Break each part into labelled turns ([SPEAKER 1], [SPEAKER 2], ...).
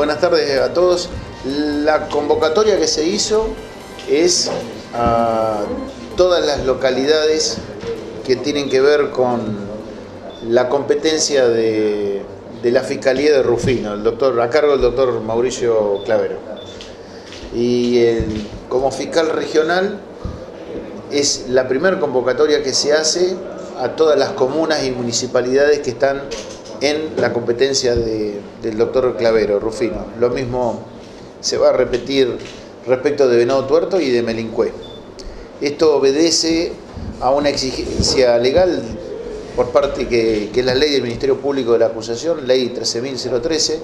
[SPEAKER 1] Buenas tardes a todos. La convocatoria que se hizo es a todas las localidades que tienen que ver con la competencia de la Fiscalía de Rufino, a cargo del doctor Mauricio Clavero. Y como fiscal regional es la primera convocatoria que se hace a todas las comunas y municipalidades que están en la competencia del doctor Clavero, Rufino. Lo mismo se va a repetir respecto de Venado Tuerto y de Melincué. Esto obedece a una exigencia legal por parte que es la ley del Ministerio Público de la Acusación, ley 13.013,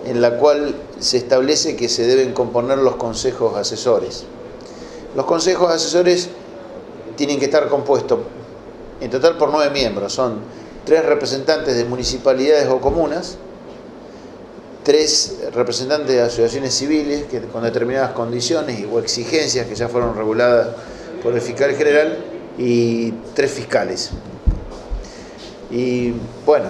[SPEAKER 1] en la cual se establece que se deben componer los consejos asesores. Los consejos asesores tienen que estar compuestos en total por 9 miembros, son 3 representantes de municipalidades o comunas, 3 representantes de asociaciones civiles que con determinadas condiciones o exigencias que ya fueron reguladas por el fiscal general y 3 fiscales. Y bueno,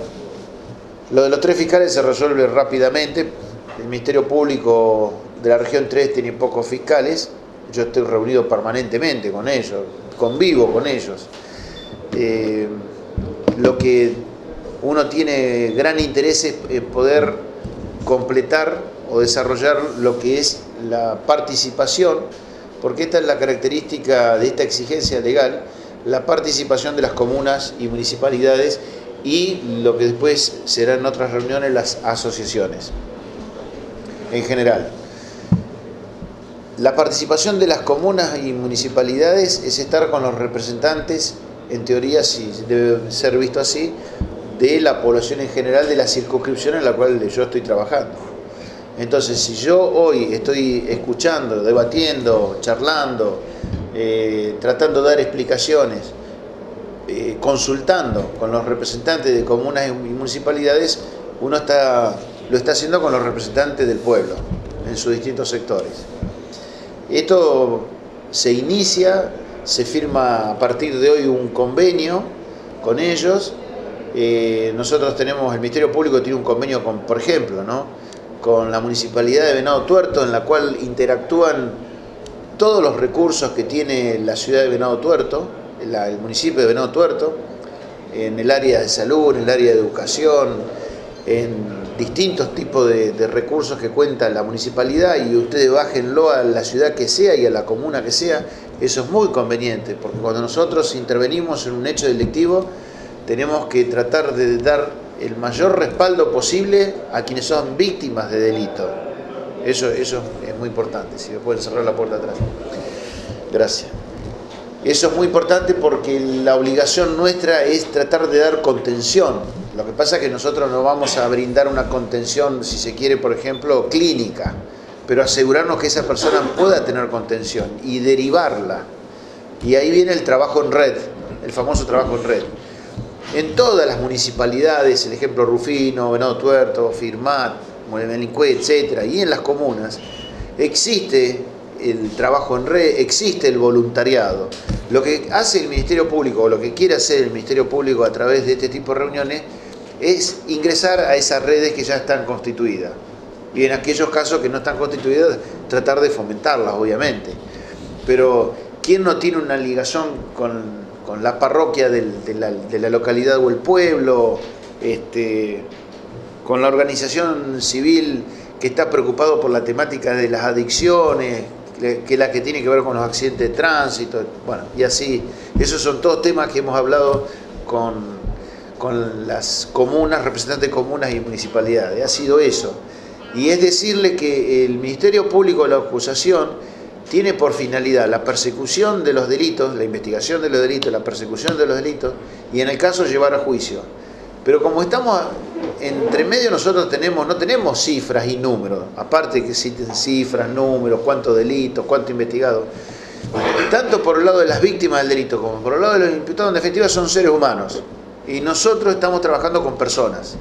[SPEAKER 1] lo de los 3 fiscales se resuelve rápidamente. El Ministerio Público de la región 3 tiene pocos fiscales, yo estoy reunido permanentemente con ellos, convivo con ellos. Lo que uno tiene gran interés es poder completar o desarrollar lo que es la participación, porque esta es la característica de esta exigencia legal, la participación de las comunas y municipalidades y lo que después serán en otras reuniones las asociaciones en general. La participación de las comunas y municipalidades es estar con los representantes, en teoría sí debe ser visto así, de la población en general de la circunscripción en la cual yo estoy trabajando. Entonces, si yo hoy estoy escuchando, debatiendo, charlando, tratando de dar explicaciones, consultando con los representantes de comunas y municipalidades, uno lo está haciendo con los representantes del pueblo en sus distintos sectores. Esto se inicia, se firma a partir de hoy un convenio con ellos. Nosotros tenemos, el Ministerio Público tiene un convenio con, por ejemplo, con la Municipalidad de Venado Tuerto, en la cual interactúan todos los recursos que tiene la ciudad de Venado Tuerto, el municipio de Venado Tuerto, en el área de salud, en el área de educación, en distintos tipos de recursos que cuenta la municipalidad, y ustedes bájenlo a la ciudad que sea y a la comuna que sea. Eso es muy conveniente, porque cuando nosotros intervenimos en un hecho delictivo, tenemos que tratar de dar el mayor respaldo posible a quienes son víctimas de delito. Eso es muy importante. Si me pueden cerrar la puerta atrás. Gracias. Eso es muy importante porque la obligación nuestra es tratar de dar contención. Lo que pasa es que nosotros no vamos a brindar una contención, si se quiere, por ejemplo, clínica, pero asegurarnos que esa persona pueda tener contención y derivarla. Y ahí viene el trabajo en red, el famoso trabajo en red. En todas las municipalidades, el ejemplo Rufino, Venado Tuerto, Firmat, Melincué, etc., y en las comunas, existe el trabajo en red, existe el voluntariado. Lo que hace el Ministerio Público, o lo que quiere hacer el Ministerio Público a través de este tipo de reuniones, es ingresar a esas redes que ya están constituidas. Y en aquellos casos que no están constituidas, tratar de fomentarlas, obviamente. Pero, ¿quién no tiene una ligación con la parroquia de la localidad o el pueblo, con la organización civil que está preocupado por la temática de las adicciones, que es la que tiene que ver con los accidentes de tránsito? Bueno, y así, esos son todos temas que hemos hablado con las comunas, representantes de comunas y municipalidades. Ha sido eso. Y es decirle que el Ministerio Público de la Acusación tiene por finalidad la persecución de los delitos, la investigación de los delitos, la persecución de los delitos y en el caso llevar a juicio. Pero como estamos entre medio, nosotros no tenemos cifras y números, aparte que existen cifras, números, cuántos delitos, cuánto investigado. Tanto por el lado de las víctimas del delito como por el lado de los imputados, en definitiva son seres humanos. Y nosotros estamos trabajando con personas.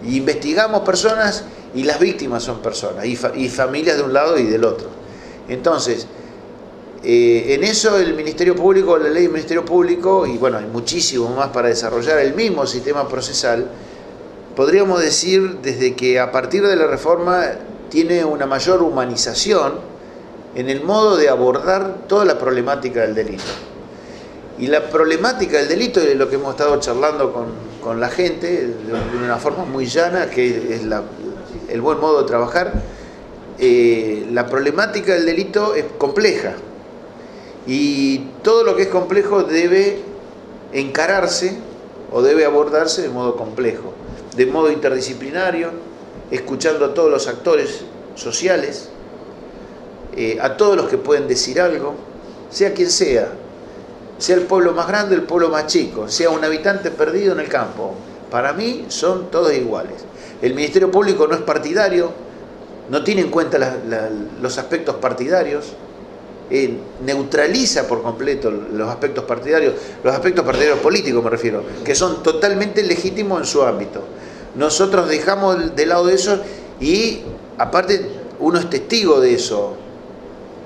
[SPEAKER 1] Y investigamos personas y las víctimas son personas, y familias de un lado y del otro. Entonces, en eso el Ministerio Público, la ley del Ministerio Público, y bueno, hay muchísimo más para desarrollar el mismo sistema procesal, podríamos decir desde que a partir de la reforma tiene una mayor humanización en el modo de abordar toda la problemática del delito. Y la problemática del delito es lo que hemos estado charlando con la gente de una forma muy llana, que es el buen modo de trabajar. La problemática del delito es compleja y todo lo que es complejo debe encararse o debe abordarse de modo complejo, de modo interdisciplinario, escuchando a todos los actores sociales, a todos los que pueden decir algo, sea quien sea el pueblo más grande, el pueblo más chico, sea un habitante perdido en el campo. Para mí son todos iguales. El Ministerio Público no es partidario, no tiene en cuenta los aspectos partidarios, neutraliza por completo los aspectos partidarios políticos me refiero, que son totalmente legítimos en su ámbito. Nosotros dejamos de lado eso y aparte uno es testigo de eso.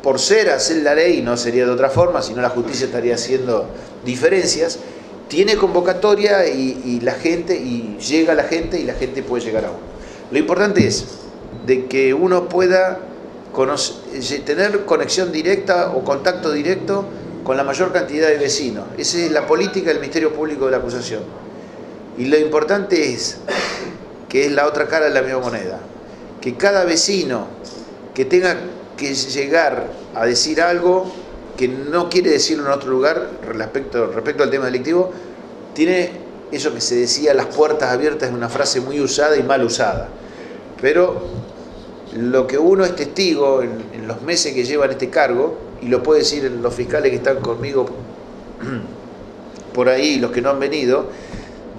[SPEAKER 1] Por hacer la ley, no sería de otra forma, sino la justicia estaría haciendo diferencias, tiene convocatoria y la gente, y llega la gente y la gente puede llegar a uno. Lo importante es de que uno pueda tener conexión directa o contacto directo con la mayor cantidad de vecinos. Esa es la política del Ministerio Público de la Acusación. Y lo importante es, que es la otra cara de la misma moneda, que cada vecino que tenga que llegar a decir algo que no quiere decirlo en otro lugar respecto al tema delictivo, tiene eso que se decía, las puertas abiertas, es una frase muy usada y mal usada, pero lo que uno es testigo en los meses que llevan este cargo, y lo puede decir los fiscales que están conmigo por ahí, los que no han venido,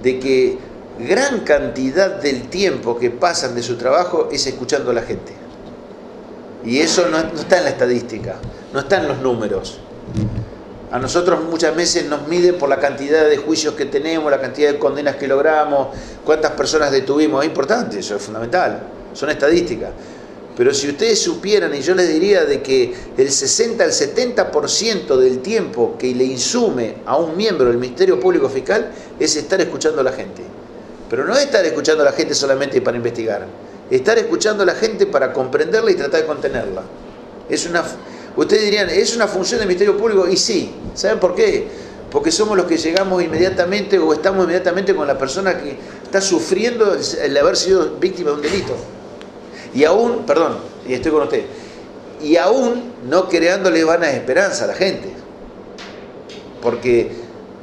[SPEAKER 1] de que gran cantidad del tiempo que pasan de su trabajo es escuchando a la gente. Y eso no está en la estadística, no está en los números. A nosotros muchas veces nos miden por la cantidad de juicios que tenemos, la cantidad de condenas que logramos, cuántas personas detuvimos. Es importante, eso es fundamental, son estadísticas. Pero si ustedes supieran, y yo les diría de que el 60 al 70% del tiempo que le insume a un miembro del Ministerio Público Fiscal es estar escuchando a la gente. Pero no es estar escuchando a la gente solamente para investigar, estar escuchando a la gente para comprenderla y tratar de contenerla. Ustedes dirían, ¿es una función del Ministerio Público? Y sí, ¿saben por qué? Porque somos los que llegamos inmediatamente o estamos inmediatamente con la persona que está sufriendo el haber sido víctima de un delito. Y aún, perdón, y estoy con usted, y aún no creándole vanas esperanzas a la gente. Porque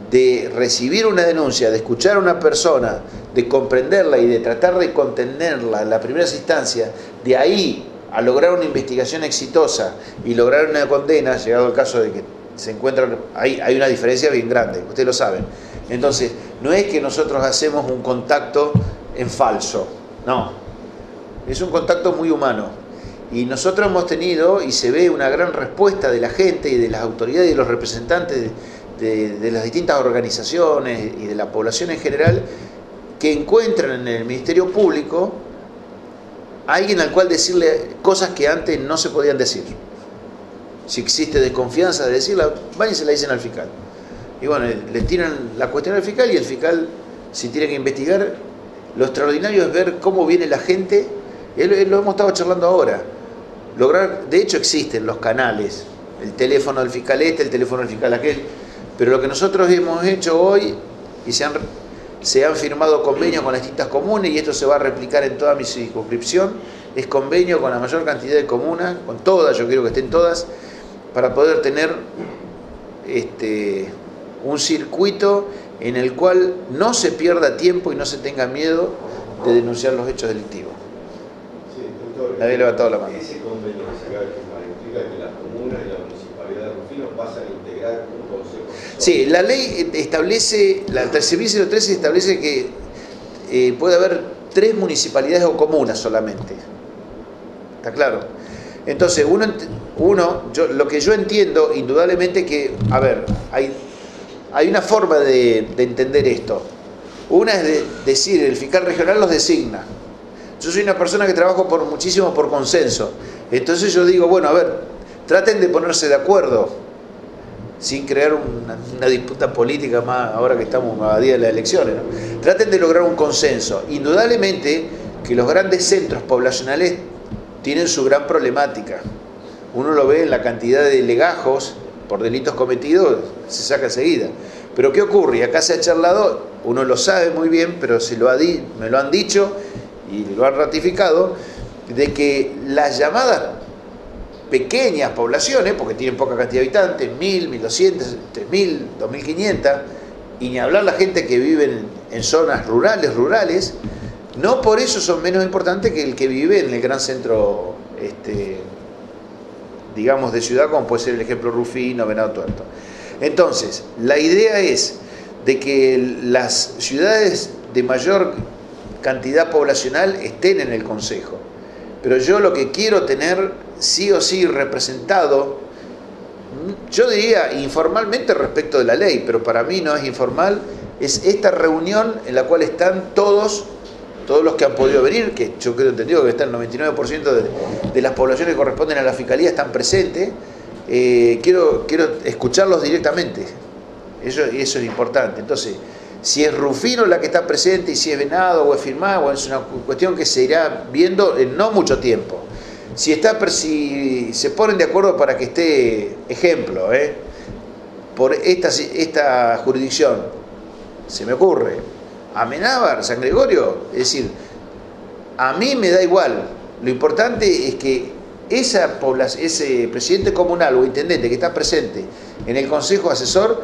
[SPEAKER 1] de recibir una denuncia, de escuchar a una persona, de comprenderla y de tratar de contenerla en las primeras instancias, de ahí a lograr una investigación exitosa y lograr una condena, llegado el caso de que se encuentran, hay una diferencia bien grande, ustedes lo saben. Entonces, no es que nosotros hacemos un contacto en falso, no. Es un contacto muy humano. Y nosotros hemos tenido, y se ve una gran respuesta de la gente y de las autoridades y de los representantes de las distintas organizaciones y de la población en general, que encuentran en el Ministerio Público a alguien al cual decirle cosas que antes no se podían decir. Si existe desconfianza de decirla, vayan y se la dicen al fiscal. Y bueno, le tiran la cuestión al fiscal y el fiscal, si tiene que investigar, lo extraordinario es ver cómo viene la gente. Lo hemos estado charlando ahora. De hecho existen los canales, el teléfono del fiscal el teléfono del fiscal aquel, pero lo que nosotros hemos hecho hoy, y se han firmado convenios con las distintas comunas, y esto se va a replicar en toda mi circunscripción, es convenio con la mayor cantidad de comunas, con todas, yo quiero que estén todas, para poder tener un circuito en el cual no se pierda tiempo y no se tenga miedo de denunciar los hechos delictivos. Nadie ha levantado la mano.
[SPEAKER 2] Ese convenio que se acaba de firmar implica que las comunas y la municipalidad de Rufino pasan a integrar un consejo.
[SPEAKER 1] Sí, la ley establece, el servicio 13 establece que puede haber 3 municipalidades o comunas solamente. ¿Está claro? Entonces, lo que yo entiendo, indudablemente que, a ver, hay una forma de entender esto. Una es decir, el fiscal regional los designa. Yo soy una persona que trabajo muchísimo por consenso. Entonces yo digo, bueno, a ver, traten de ponerse de acuerdo. sin crear una disputa política más ahora que estamos a día de las elecciones, ¿no? Traten de lograr un consenso. Indudablemente que los grandes centros poblacionales tienen su gran problemática. Uno lo ve en la cantidad de legajos por delitos cometidos, se saca enseguida. Pero ¿qué ocurre? Y acá se ha charlado, uno lo sabe muy bien, pero me lo han dicho y lo han ratificado, de que las llamadas pequeñas poblaciones, porque tienen poca cantidad de habitantes, 1.000, 1.200, 3.000, 2.500, y ni hablar la gente que vive en zonas rurales, no por eso son menos importantes que el que vive en el gran centro, digamos, de ciudad, como puede ser el ejemplo Rufino, Venado Tuerto. Entonces, la idea es de que las ciudades de mayor cantidad poblacional estén en el Consejo. Pero yo lo que quiero tener sí o sí representado, yo diría informalmente respecto de la ley, pero para mí no es informal, es esta reunión en la cual están todos los que han podido venir, que yo creo entendido que está el 99% de las poblaciones que corresponden a la Fiscalía están presentes. Quiero escucharlos directamente, eso es importante. Entonces, si es Rufino la que está presente y si es Venado o es Firmado, bueno, es una cuestión que se irá viendo en no mucho tiempo. Si se ponen de acuerdo para que esté, ejemplo, por esta jurisdicción, se me ocurre, Amenábar, San Gregorio, es decir, a mí me da igual, lo importante es que ese presidente comunal o intendente que está presente en el consejo asesor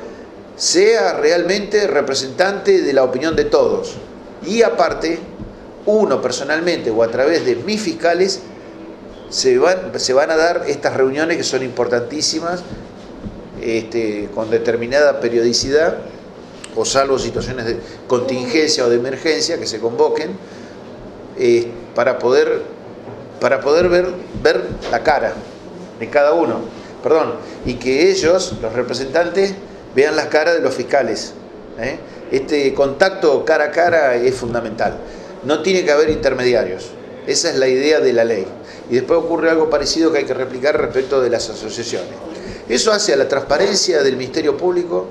[SPEAKER 1] sea realmente representante de la opinión de todos. Y aparte, uno personalmente o a través de mis fiscales se van a dar estas reuniones que son importantísimas, con determinada periodicidad, o salvo situaciones de contingencia o de emergencia que se convoquen, para poder ver la cara de cada uno, y que ellos, los representantes, vean las caras de los fiscales. Este contacto cara a cara es fundamental. No tiene que haber intermediarios. Esa es la idea de la ley. Y después ocurre algo parecido que hay que replicar respecto de las asociaciones. Eso hace a la transparencia del Ministerio Público,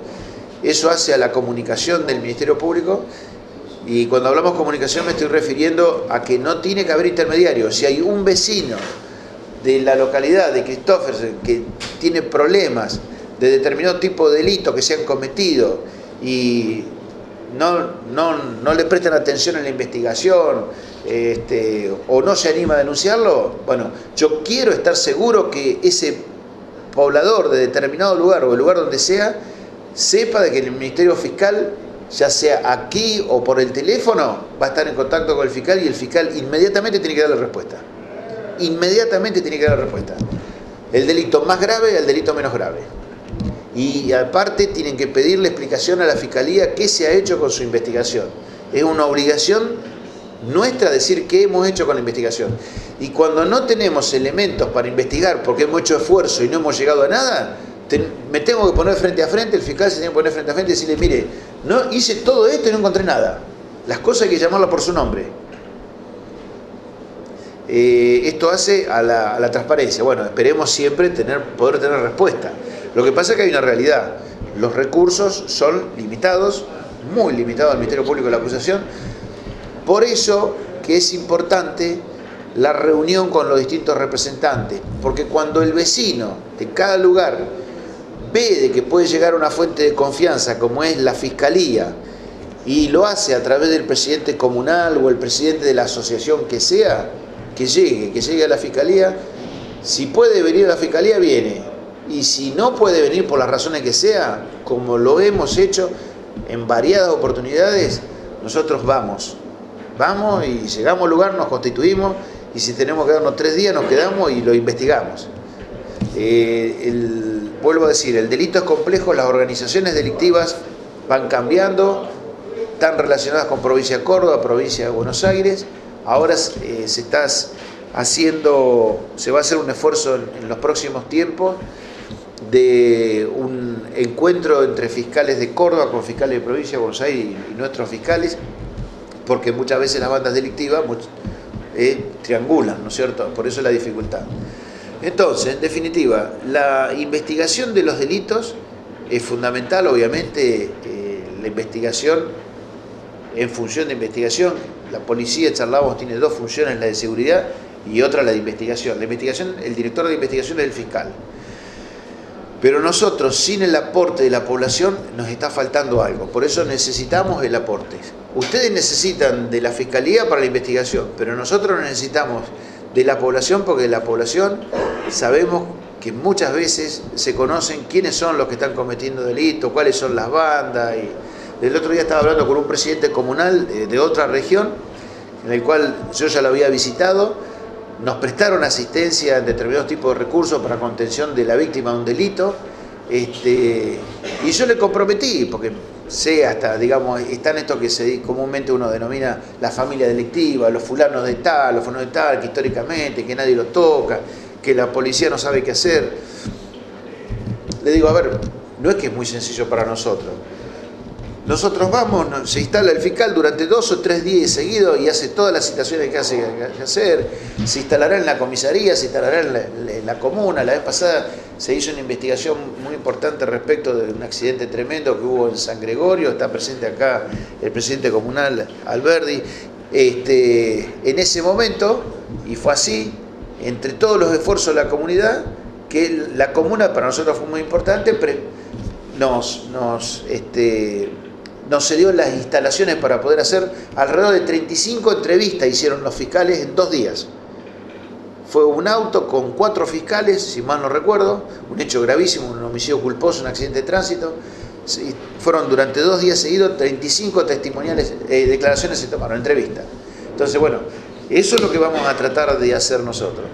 [SPEAKER 1] eso hace a la comunicación del Ministerio Público, y cuando hablamos de comunicación me estoy refiriendo a que no tiene que haber intermediarios. Si hay un vecino de la localidad de Christophersen que tiene problemas de determinado tipo de delito que se han cometido y no le prestan atención en la investigación, o no se anima a denunciarlo, bueno, yo quiero estar seguro que ese poblador de determinado lugar o el lugar donde sea, sepa de que el Ministerio Fiscal, ya sea aquí o por el teléfono, va a estar en contacto con el fiscal y el fiscal inmediatamente tiene que darle respuesta. Inmediatamente tiene que dar respuesta. El delito más grave y el delito menos grave. Y aparte tienen que pedirle explicación a la Fiscalía qué se ha hecho con su investigación. Es una obligación nuestra decir qué hemos hecho con la investigación. Y cuando no tenemos elementos para investigar porque hemos hecho esfuerzo y no hemos llegado a nada, me tengo que poner frente a frente, el fiscal se tiene que poner frente a frente y decirle, mire, no hice todo esto y no encontré nada. Las cosas hay que llamarlas por su nombre. Esto hace a la transparencia. Bueno, esperemos siempre poder tener respuesta. Lo que pasa es que hay una realidad. Los recursos son limitados, muy limitados al Ministerio Público de la acusación. Por eso que es importante la reunión con los distintos representantes, porque cuando el vecino de cada lugar ve de que puede llegar a una fuente de confianza como es la Fiscalía y lo hace a través del presidente comunal o el presidente de la asociación que sea, que llegue a la Fiscalía. Si puede venir a la Fiscalía, viene, y si no puede venir por las razones que sea, como lo hemos hecho en variadas oportunidades, nosotros vamos y llegamos al lugar, nos constituimos, y si tenemos que quedarnos 3 días nos quedamos y lo investigamos. Vuelvo a decir, el delito es complejo, las organizaciones delictivas van cambiando, están relacionadas con provincia de Córdoba, provincia de Buenos Aires. Ahora se va a hacer un esfuerzo en los próximos tiempos de un encuentro entre fiscales de Córdoba con fiscales de provincia de Buenos Aires y nuestros fiscales, porque muchas veces las bandas delictivas triangulan, ¿no es cierto? Por eso la dificultad. Entonces, en definitiva, la investigación de los delitos es fundamental, obviamente, la investigación. En función de investigación, la policía, charlábamos, tiene dos funciones, la de seguridad y otra la de investigación. La investigación, el director de investigación es el fiscal. Pero nosotros, sin el aporte de la población, nos está faltando algo. Por eso necesitamos el aporte. Ustedes necesitan de la Fiscalía para la investigación, pero nosotros necesitamos de la población, porque de la población sabemos que muchas veces se conocen quiénes son los que están cometiendo delitos, cuáles son las bandas. Y el otro día estaba hablando con un presidente comunal de otra región, en el cual yo ya lo había visitado. Nos prestaron asistencia en determinados tipos de recursos para contención de la víctima de un delito, y yo le comprometí, porque sé hasta, digamos, están estos que comúnmente uno denomina la familia delictiva, los fulanos de tal, que históricamente, que nadie los toca, que la policía no sabe qué hacer. Le digo, a ver, no es que es muy sencillo para nosotros. Nosotros vamos, se instala el fiscal durante 2 o 3 días seguidos y hace todas las citaciones que hace que hacer, se instalará en la comisaría, se instalará en la comuna. La vez pasada se hizo una investigación muy importante respecto de un accidente tremendo que hubo en San Gregorio, está presente acá el presidente comunal Alberdi. En ese momento, y fue así, entre todos los esfuerzos de la comunidad, que la comuna para nosotros fue muy importante, nos cedió las instalaciones para poder hacer alrededor de 35 entrevistas, hicieron los fiscales en 2 días. Fue un auto con 4 fiscales, si mal no recuerdo, un hecho gravísimo, un homicidio culposo, un accidente de tránsito. Fueron durante 2 días seguidos 35 testimoniales, declaraciones se tomaron, entrevistas. Entonces, bueno, eso es lo que vamos a tratar de hacer nosotros.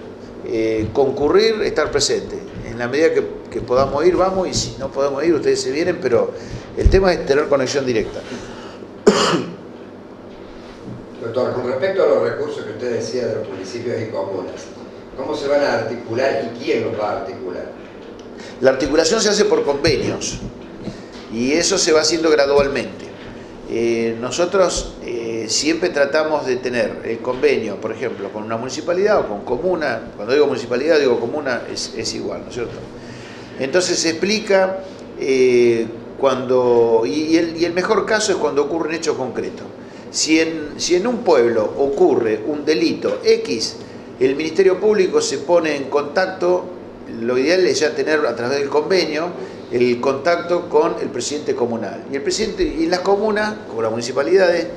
[SPEAKER 1] Concurrir, estar presente. En la medida que podamos ir, vamos, y si no podemos ir, ustedes se vienen, pero el tema es tener conexión directa.
[SPEAKER 3] Doctor, con respecto a los recursos que usted decía de los municipios y comunas, ¿cómo se van a articular y quién los va a articular?
[SPEAKER 1] La articulación se hace por convenios y eso se va haciendo gradualmente. Nosotros siempre tratamos de tener el convenio, por ejemplo, con una municipalidad o con comuna. Cuando digo municipalidad, digo comuna, es igual, ¿no es cierto? Entonces se explica cuando, y el mejor caso es cuando ocurre un hecho concreto. Si en un pueblo ocurre un delito X, el Ministerio Público se pone en contacto. Lo ideal es ya tener a través del convenio el contacto con el presidente comunal. Y el presidente y las comunas, como las municipalidades,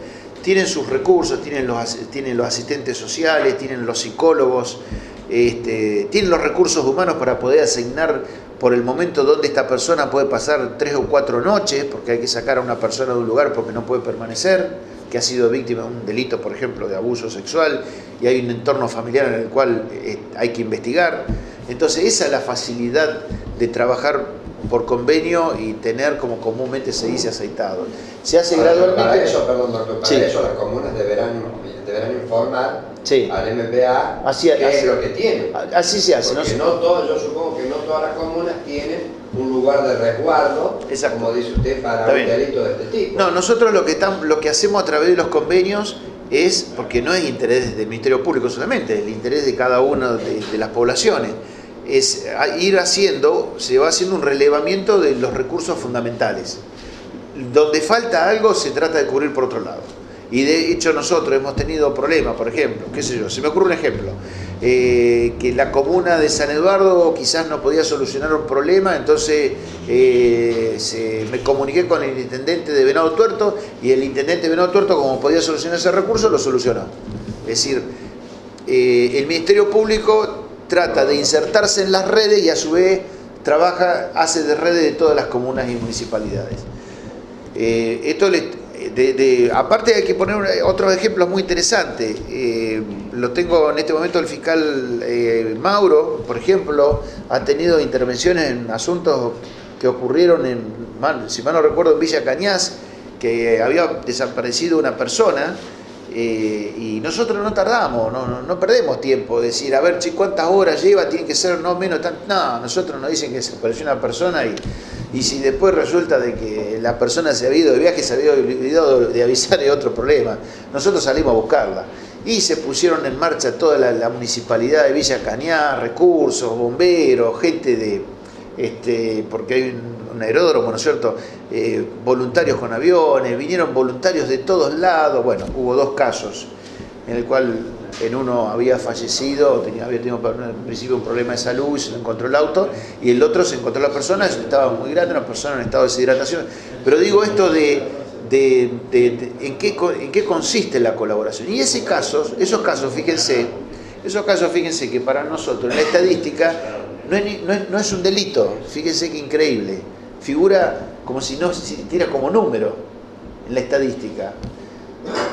[SPEAKER 1] tienen sus recursos, tienen los asistentes sociales, tienen los psicólogos, tienen los recursos humanos para poder asignar por el momento donde esta persona puede pasar 3 o 4 noches, porque hay que sacar a una persona de un lugar porque no puede permanecer, que ha sido víctima de un delito, por ejemplo, de abuso sexual, y hay un entorno familiar en el cual hay que investigar. Entonces esa es la facilidad de trabajar por convenio y tener, como comúnmente se dice, aceitado. Se hace gradualmente.
[SPEAKER 3] Para eso, perdón, doctor, para
[SPEAKER 1] sí.
[SPEAKER 3] Eso las comunas deberán informar
[SPEAKER 1] sí.
[SPEAKER 3] al MPA qué es lo que tienen.
[SPEAKER 1] Así se hace.
[SPEAKER 3] Porque yo supongo que no todas las comunas tienen un lugar de resguardo, exacto, como dice usted, para un delito de este tipo.
[SPEAKER 1] No, nosotros lo que hacemos a través de los convenios es, porque no es interés del Ministerio Público solamente, es el interés de cada una de las poblaciones, es se va haciendo un relevamiento de los recursos fundamentales. Donde falta algo se trata de cubrir por otro lado. Y de hecho nosotros hemos tenido problemas, por ejemplo, qué sé yo, se me ocurre un ejemplo, que la comuna de San Eduardo quizás no podía solucionar un problema, entonces me comuniqué con el intendente de Venado Tuerto y el intendente de Venado Tuerto, como podía solucionar ese recurso, lo solucionó. Es decir, el Ministerio Público trata de insertarse en las redes y a su vez hace de redes de todas las comunas y municipalidades. Aparte hay que poner otros ejemplos muy interesantes. Lo tengo en este momento el fiscal Mauro, por ejemplo, ha tenido intervenciones en asuntos que ocurrieron si mal no recuerdo, en Villa Cañas, que había desaparecido una persona. Y nosotros no tardamos, no perdemos tiempo, decir, a ver, ¿cuántas horas lleva? Tiene que ser no menos tan... No, nosotros nos dicen que desapareció una persona y si después resulta de que la persona se había ido de viaje, se había olvidado de avisar, es otro problema. Nosotros salimos a buscarla y se pusieron en marcha toda la municipalidad de Villa Cañas, recursos, bomberos, gente porque hay un aeródromo, ¿no es cierto? Voluntarios con aviones, vinieron voluntarios de todos lados. Bueno, hubo 2 casos en el cual en uno había fallecido, había tenido en principio un problema de salud y se le encontró el auto, y el otro se encontró la persona, estaba muy grande, una persona en estado de deshidratación. Pero digo esto en qué consiste la colaboración. Y esos casos, fíjense que para nosotros en la estadística no es un delito. Fíjense qué increíble, figura como si no existiera como número en la estadística.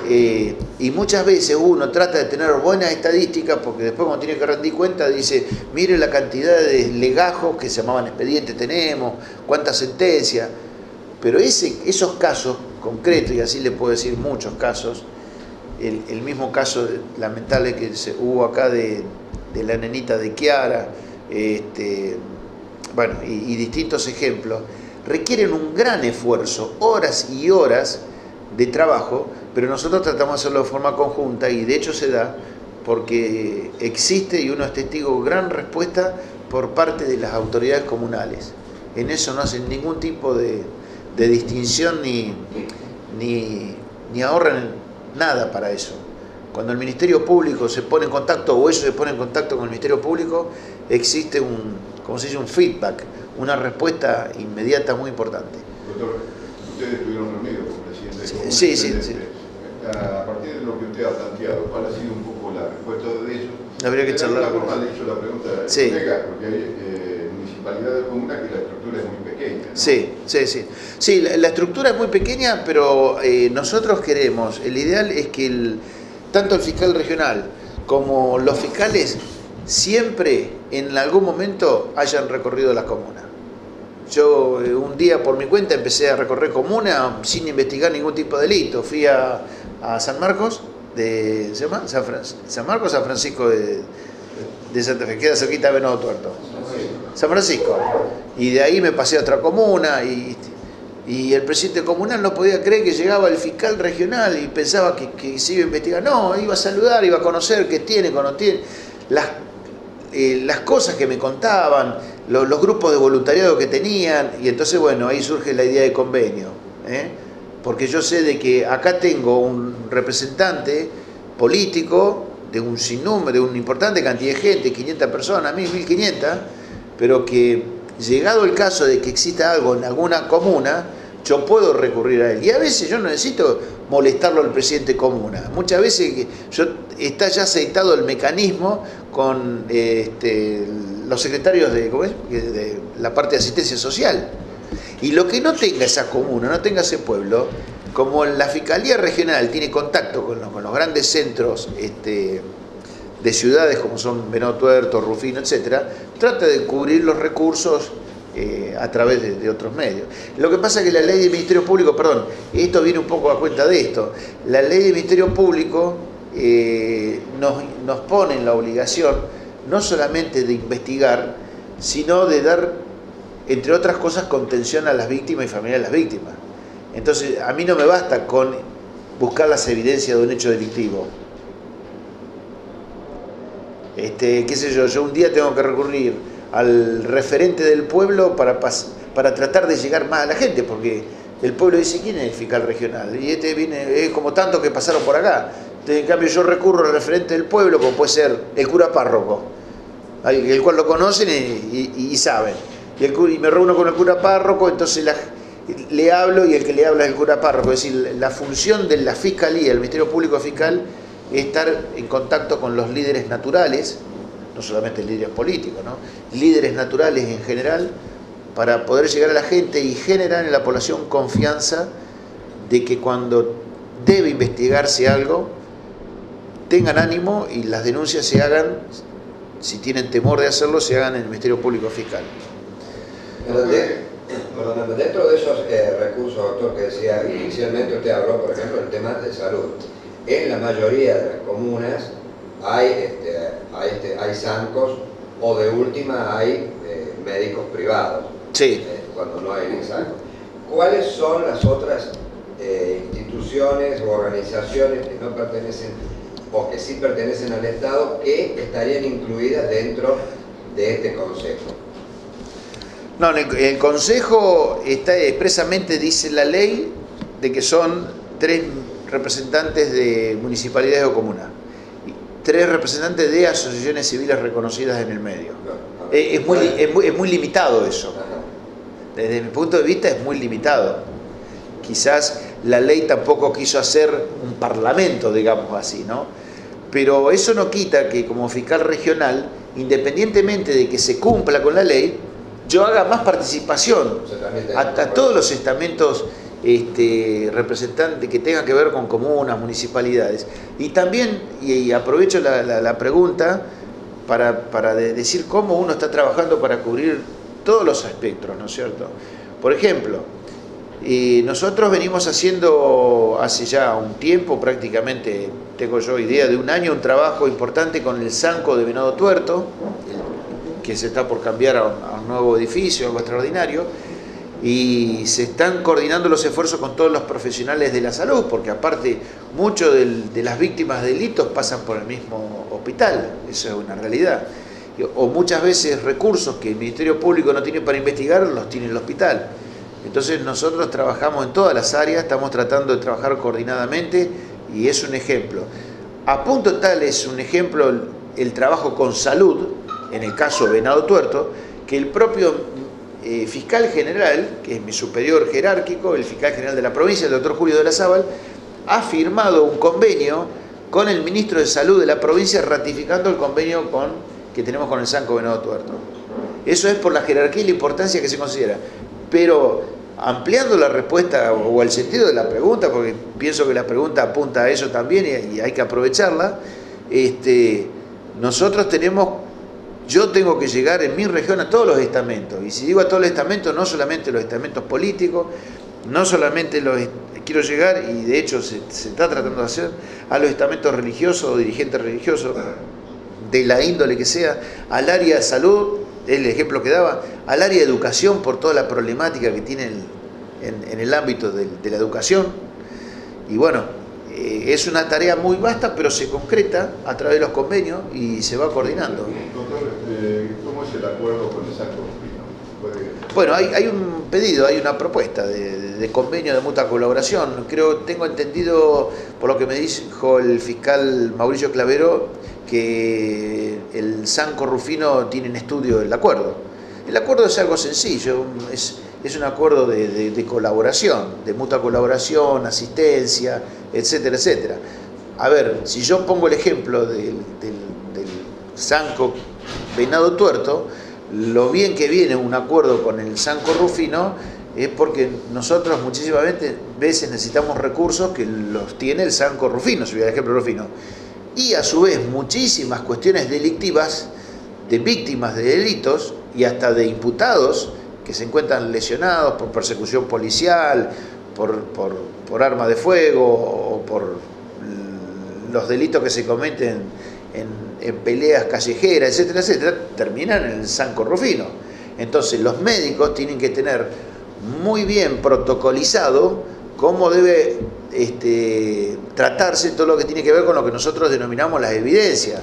[SPEAKER 1] Y muchas veces uno trata de tener buenas estadísticas porque después cuando tiene que rendir cuenta dice, mire la cantidad de legajos que se llamaban expedientes tenemos, cuántas sentencias. Pero esos casos concretos, y así le puedo decir muchos casos, el mismo caso lamentable que hubo acá de la nenita de Chiara, bueno, y distintos ejemplos, requieren un gran esfuerzo, horas y horas de trabajo, pero nosotros tratamos de hacerlo de forma conjunta, y de hecho se da porque existe, y uno es testigo, gran respuesta por parte de las autoridades comunales. En eso no hacen ningún tipo de distinción ni ahorran nada para eso. Cuando el Ministerio Público se pone en contacto, o ellos se ponen en contacto con el Ministerio Público, existe un feedback, una respuesta inmediata muy importante.
[SPEAKER 4] Doctor, ustedes estuvieron reunidos con el presidente.
[SPEAKER 1] Sí.
[SPEAKER 4] A partir de lo que usted ha planteado, ¿cuál ha sido un poco la respuesta de ellos?
[SPEAKER 1] Habría que charlar.
[SPEAKER 4] De alguna forma le he hecho la pregunta a
[SPEAKER 1] sí.
[SPEAKER 4] colega, porque hay municipalidades comunas que la estructura es muy pequeña, ¿no?
[SPEAKER 1] Sí, la estructura es muy pequeña, pero nosotros queremos, el ideal es que tanto el fiscal regional como los fiscales siempre en algún momento hayan recorrido las comunas. Yo un día por mi cuenta empecé a recorrer comunas sin investigar ningún tipo de delito. Fui a San Marcos, San Marcos, San Francisco de Santa Fe, queda cerquita de Venado Tuerto. San Francisco. Y de ahí me pasé a otra comuna y el presidente comunal no podía creer que llegaba el fiscal regional y pensaba que se iba a investigar. No, iba a saludar, iba a conocer qué tiene, qué no tiene. Las cosas que me contaban, los grupos de voluntariado que tenían, y entonces, bueno, ahí surge la idea de convenio, porque yo sé de que acá tengo un representante político de un sinnúmero, de una importante cantidad de gente, 500 personas, 1500, pero que llegado el caso de que exista algo en alguna comuna, yo puedo recurrir a él. Y a veces yo no necesito molestarlo al presidente comuna. Muchas veces está ya aceitado el mecanismo con los secretarios de la parte de asistencia social. Y lo que no tenga esa comuna, no tenga ese pueblo, como la Fiscalía Regional tiene contacto con los grandes centros de ciudades como son Venado Tuerto, Rufino, etcétera, trata de cubrir los recursos a través de otros medios. Lo que pasa es que la ley del Ministerio Público, esto viene un poco a cuenta de esto, la ley del Ministerio Público nos pone en la obligación no solamente de investigar, sino de dar, entre otras cosas, contención a las víctimas y familiares de las víctimas. Entonces, a mí no me basta con buscar las evidencias de un hecho delictivo. Qué sé yo un día tengo que recurrir al referente del pueblo para tratar de llegar más a la gente, porque el pueblo dice, ¿quién es el fiscal regional? Y viene, es como tantos que pasaron por acá. Entonces, en cambio, yo recurro al referente del pueblo, como puede ser el cura párroco, el cual lo conocen y saben. Y me reúno con el cura párroco, entonces le hablo, y el que le habla es el cura párroco. Es decir, la función de la Fiscalía, el Ministerio Público Fiscal, es estar en contacto con los líderes naturales, no solamente líderes políticos, ¿no? Líderes naturales en general, para poder llegar a la gente y generar en la población confianza de que cuando debe investigarse algo, tengan ánimo y las denuncias se hagan, si tienen temor de hacerlo, se hagan en el Ministerio Público Fiscal.
[SPEAKER 3] Dentro de esos recursos, doctor, que decía inicialmente, usted habló, por ejemplo, del tema de salud. En la mayoría de las comunas hay SANCOS, o de última hay médicos privados,
[SPEAKER 1] sí.
[SPEAKER 3] Cuando no hay SANCOS. ¿Cuáles son las otras instituciones o organizaciones que no pertenecen, o que sí pertenecen al Estado, que estarían incluidas dentro de este consejo?
[SPEAKER 1] No, el Consejo está expresamente, dice la ley, de que son 3 representantes de municipalidades o comunas, 3 representantes de asociaciones civiles reconocidas en el medio. Es muy limitado eso. Desde mi punto de vista es muy limitado. Quizás la ley tampoco quiso hacer un parlamento, digamos así, ¿no? Pero eso no quita que como fiscal regional, independientemente de que se cumpla con la ley, yo haga más participación hasta todos los estamentos representantes que tengan que ver con comunas, municipalidades. Y también, y aprovecho la pregunta para decir cómo uno está trabajando para cubrir todos los espectros, ¿no es cierto? Por ejemplo, nosotros venimos haciendo hace ya un tiempo, prácticamente tengo yo idea de un año, un trabajo importante con el Sanco de Venado Tuerto, que se está por cambiar a un nuevo edificio, algo extraordinario, y se están coordinando los esfuerzos con todos los profesionales de la salud, porque aparte muchos de las víctimas de delitos pasan por el mismo hospital, eso es una realidad, o muchas veces recursos que el Ministerio Público no tiene para investigar, los tiene el hospital. Entonces nosotros trabajamos en todas las áreas, estamos tratando de trabajar coordinadamente y es un ejemplo. A punto tal es un ejemplo el trabajo con salud, en el caso Venado Tuerto, que el propio fiscal general, que es mi superior jerárquico, el fiscal general de la provincia, el doctor Julio de la Zábal, ha firmado un convenio con el ministro de Salud de la provincia ratificando el convenio que tenemos con el Sanco Venado Tuerto. Eso es por la jerarquía y la importancia que se considera. Pero ampliando la respuesta o el sentido de la pregunta, porque pienso que la pregunta apunta a eso también y hay que aprovecharla, nosotros yo tengo que llegar en mi región a todos los estamentos, y si digo a todos los estamentos, no solamente los estamentos políticos, no solamente quiero llegar, y de hecho se está tratando de hacer, a los estamentos religiosos o dirigentes religiosos, de la índole que sea, al área de salud, el ejemplo que daba, al área de educación por toda la problemática que tiene en el ámbito de la educación. Y bueno, es una tarea muy vasta, pero se concreta a través de los convenios y se va coordinando.
[SPEAKER 4] Doctor, ¿cómo es el acuerdo con el Sanco Rufino?
[SPEAKER 1] Bueno, hay un pedido, hay una propuesta de convenio de mutua colaboración. Tengo entendido, por lo que me dijo el fiscal Mauricio Clavero, que el Sanco Rufino tiene en estudio el acuerdo. El acuerdo es algo sencillo, es un acuerdo de colaboración, de mutua colaboración, asistencia, etcétera, etcétera. A ver, si yo pongo el ejemplo del Sanco Venado Tuerto, lo bien que viene un acuerdo con el Sanco Rufino es porque nosotros muchísimas veces necesitamos recursos que los tiene el Sanco Rufino, si voy al ejemplo Rufino. Y a su vez muchísimas cuestiones delictivas de víctimas de delitos y hasta de imputados que se encuentran lesionados por persecución policial, por arma de fuego o por los delitos que se cometen en peleas callejeras, etcétera, etcétera, terminan en el Sanco Rufino. Entonces los médicos tienen que tener muy bien protocolizado cómo debe tratarse todo lo que tiene que ver con lo que nosotros denominamos las evidencias,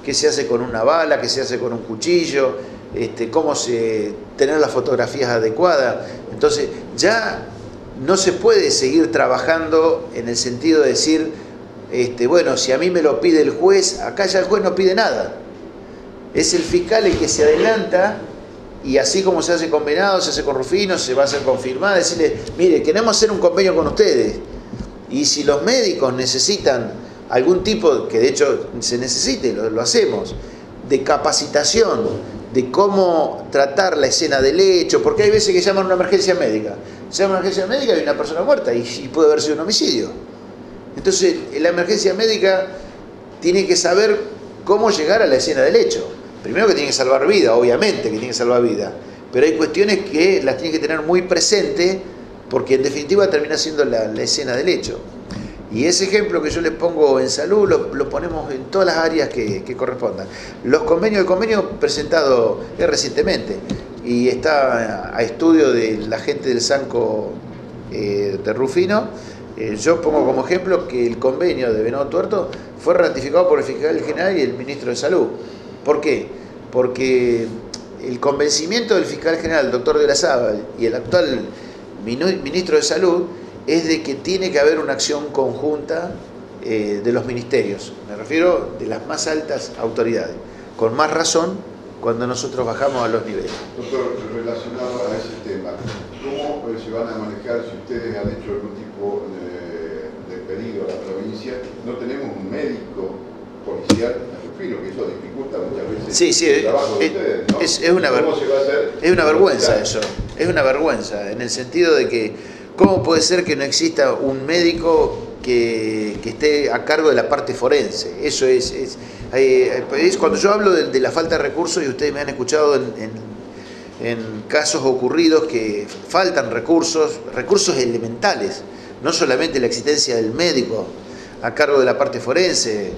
[SPEAKER 1] qué se hace con una bala, qué se hace con un cuchillo, cómo tener las fotografías adecuadas. Entonces ya no se puede seguir trabajando en el sentido de decir, bueno, si a mí me lo pide el juez, acá ya el juez no pide nada. Es el fiscal el que se adelanta, y así como se hace con Venado, se hace con Rufino, se va a hacer confirmada, decirle, mire, queremos hacer un convenio con ustedes. Y si los médicos necesitan algún tipo, que de hecho se necesite, lo hacemos, de capacitación, de cómo tratar la escena del hecho, porque hay veces que llaman una emergencia médica. Se llama una emergencia médica y hay una persona muerta y puede haber sido un homicidio. Entonces, la emergencia médica tiene que saber cómo llegar a la escena del hecho. Primero que tiene que salvar vida, obviamente que tiene que salvar vida, pero hay cuestiones que las tiene que tener muy presente porque en definitiva termina siendo la escena del hecho. Y ese ejemplo que yo les pongo en salud lo ponemos en todas las áreas que correspondan. El convenio presentado recientemente y está a estudio de la gente del Sanco de Rufino. Yo pongo como ejemplo que el convenio de Venado Tuerto fue ratificado por el fiscal general y el ministro de Salud. ¿Por qué? Porque el convencimiento del fiscal general, el doctor de la Saba, y el actual ministro de Salud, es de que tiene que haber una acción conjunta de los ministerios. Me refiero de las más altas autoridades. Con más razón cuando nosotros bajamos a los niveles.
[SPEAKER 4] Doctor, relacionado a ese tema, ¿cómo se van a manejar si ustedes han hecho algún tipo de pedido a la provincia? No tenemos un médico policial en Rufino, que eso dificulta muchas veces el trabajo de ustedes, ¿no? ¿Cómo se va a hacer?
[SPEAKER 1] Es una vergüenza eso, es una vergüenza, en el sentido de que ¿cómo puede ser que no exista un médico que esté a cargo de la parte forense? Eso es cuando yo hablo de la falta de recursos, y ustedes me han escuchado en casos ocurridos que faltan recursos elementales, no solamente la existencia del médico a cargo de la parte forense,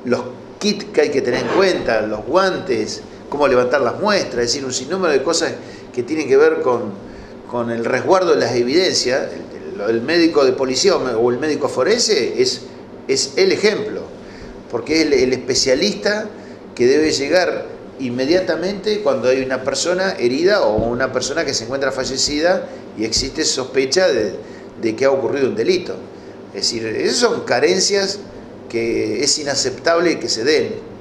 [SPEAKER 1] los kits que hay que tener en cuenta, los guantes, cómo levantar las muestras, es decir, un sinnúmero de cosas que tienen que ver con el resguardo de las evidencias. El médico de policía o el médico forense es el ejemplo, porque es el especialista que debe llegar inmediatamente cuando hay una persona herida o una persona que se encuentra fallecida y existe sospecha de que ha ocurrido un delito. Es decir, esas son carencias que es inaceptable que se den.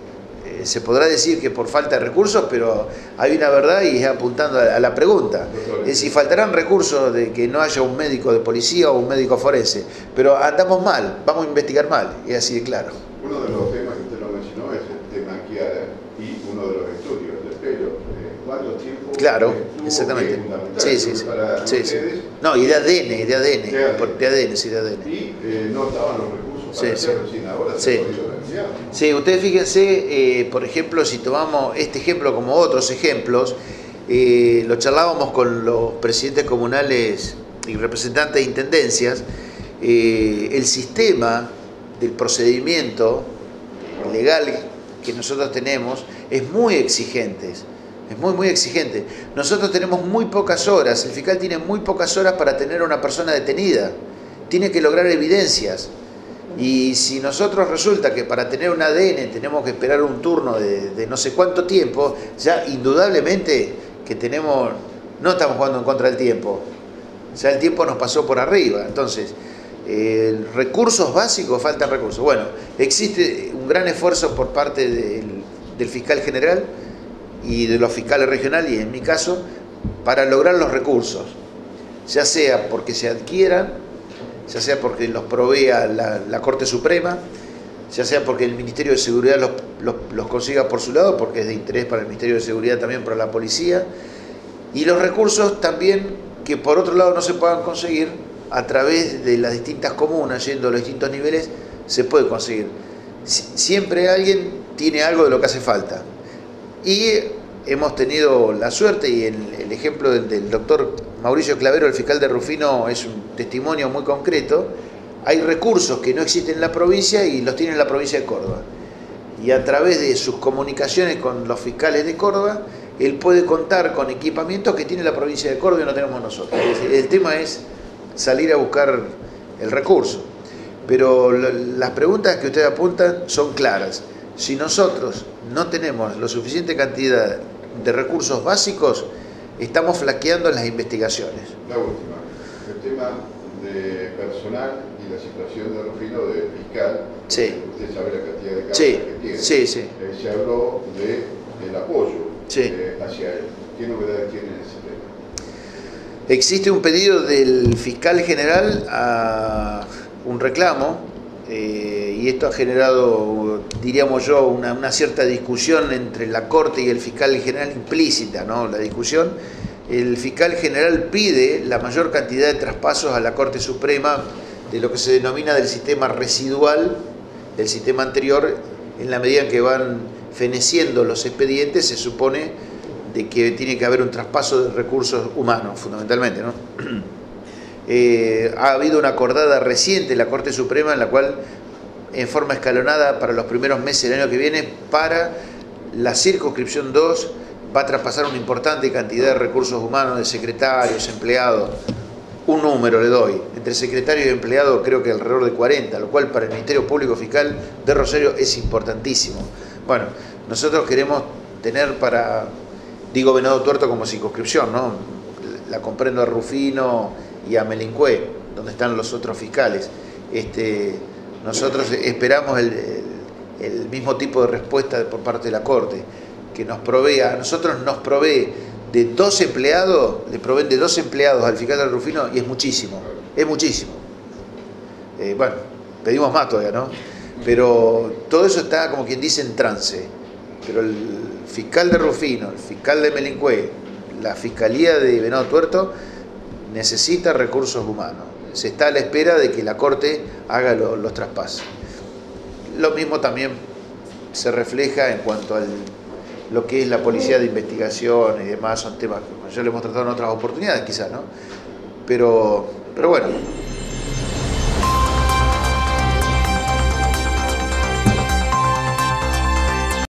[SPEAKER 1] Se podrá decir que por falta de recursos, pero hay una verdad y es apuntando a la pregunta. Es decir, faltarán recursos de que no haya un médico de policía o un médico forense, pero andamos mal, vamos a investigar mal, es así de claro.
[SPEAKER 4] Uno de los temas que usted lo mencionó es el tema Chiara y uno de los estudios de pelo. ¿Cuánto tiempo?
[SPEAKER 1] Claro, exactamente. Sí. No, y de ADN, de ADN.
[SPEAKER 4] Y no estaban los recursos para hacerlo, recién ahora se ha podido realizar.
[SPEAKER 1] Sí, ustedes fíjense, por ejemplo, si tomamos este ejemplo como otros ejemplos, lo charlábamos con los presidentes comunales y representantes de intendencias, el sistema del procedimiento legal que nosotros tenemos es muy exigente. Es muy exigente. Nosotros tenemos muy pocas horas, el fiscal tiene muy pocas horas para tener a una persona detenida. Tiene que lograr evidencias. Y si nosotros resulta que para tener un ADN tenemos que esperar un turno de no sé cuánto tiempo, ya indudablemente que no estamos jugando en contra del tiempo. Ya el tiempo nos pasó por arriba. Entonces, recursos básicos, faltan recursos. Bueno, existe un gran esfuerzo por parte del fiscal general y de los fiscales regionales, y en mi caso, para lograr los recursos, ya sea porque se adquieran, ya sea porque los provea la Corte Suprema, ya sea porque el Ministerio de Seguridad los consiga por su lado, porque es de interés para el Ministerio de Seguridad también, para la policía, y los recursos también que por otro lado no se puedan conseguir a través de las distintas comunas, yendo a los distintos niveles, se puede conseguir. Siempre alguien tiene algo de lo que hace falta. Y hemos tenido la suerte, y el ejemplo del doctor Mauricio Clavero, el fiscal de Rufino, es un testimonio muy concreto. Hay recursos que no existen en la provincia y los tiene en la provincia de Córdoba. Y a través de sus comunicaciones con los fiscales de Córdoba, él puede contar con equipamientos que tiene la provincia de Córdoba y no tenemos nosotros. El tema es salir a buscar el recurso. Pero las preguntas que ustedes apuntan son claras. Si nosotros no tenemos la suficiente cantidad de recursos básicos, estamos flaqueando en las investigaciones.
[SPEAKER 4] La última, el tema de personal y la situación de Rufino de fiscal.
[SPEAKER 1] Sí.
[SPEAKER 4] Usted sabe la cantidad de casos que tiene.
[SPEAKER 1] Sí.
[SPEAKER 4] Se habló del apoyo hacia él. ¿Qué novedades tiene en ese tema?
[SPEAKER 1] Existe un pedido del fiscal general a un reclamo, y esto ha generado, diríamos yo, una cierta discusión entre la Corte y el fiscal general implícita, ¿no? La discusión. El fiscal general pide la mayor cantidad de traspasos a la Corte Suprema de lo que se denomina del sistema residual del sistema anterior. En la medida en que van feneciendo los expedientes, se supone de que tiene que haber un traspaso de recursos humanos, fundamentalmente, ¿no? Ha habido una acordada reciente en la Corte Suprema en la cual, en forma escalonada para los primeros meses del año que viene, para la circunscripción 2 va a traspasar una importante cantidad de recursos humanos, de secretarios, empleados. Un número le doy, entre secretarios y empleados creo que alrededor de 40, lo cual para el Ministerio Público Fiscal de Rosario es importantísimo. Bueno, nosotros queremos tener para, digo Venado Tuerto como circunscripción, ¿no? La comprendo a Rufino y a Melincué, donde están los otros fiscales. Nosotros esperamos el mismo tipo de respuesta por parte de la Corte, que nos provea, a nosotros nos provee de 2 empleados, le proveen de 2 empleados al fiscal de Rufino y es muchísimo, es muchísimo. Bueno, pedimos más todavía, ¿no? Pero todo eso está, como quien dice, en trance. Pero el fiscal de Rufino, el fiscal de Melincué, la Fiscalía de Venado Tuerto necesita recursos humanos. Se está a la espera de que la Corte haga los traspasos. Lo mismo también se refleja en cuanto a lo que es la policía de investigación y demás, son temas que yo le hemos tratado en otras oportunidades quizás, ¿no? Pero bueno,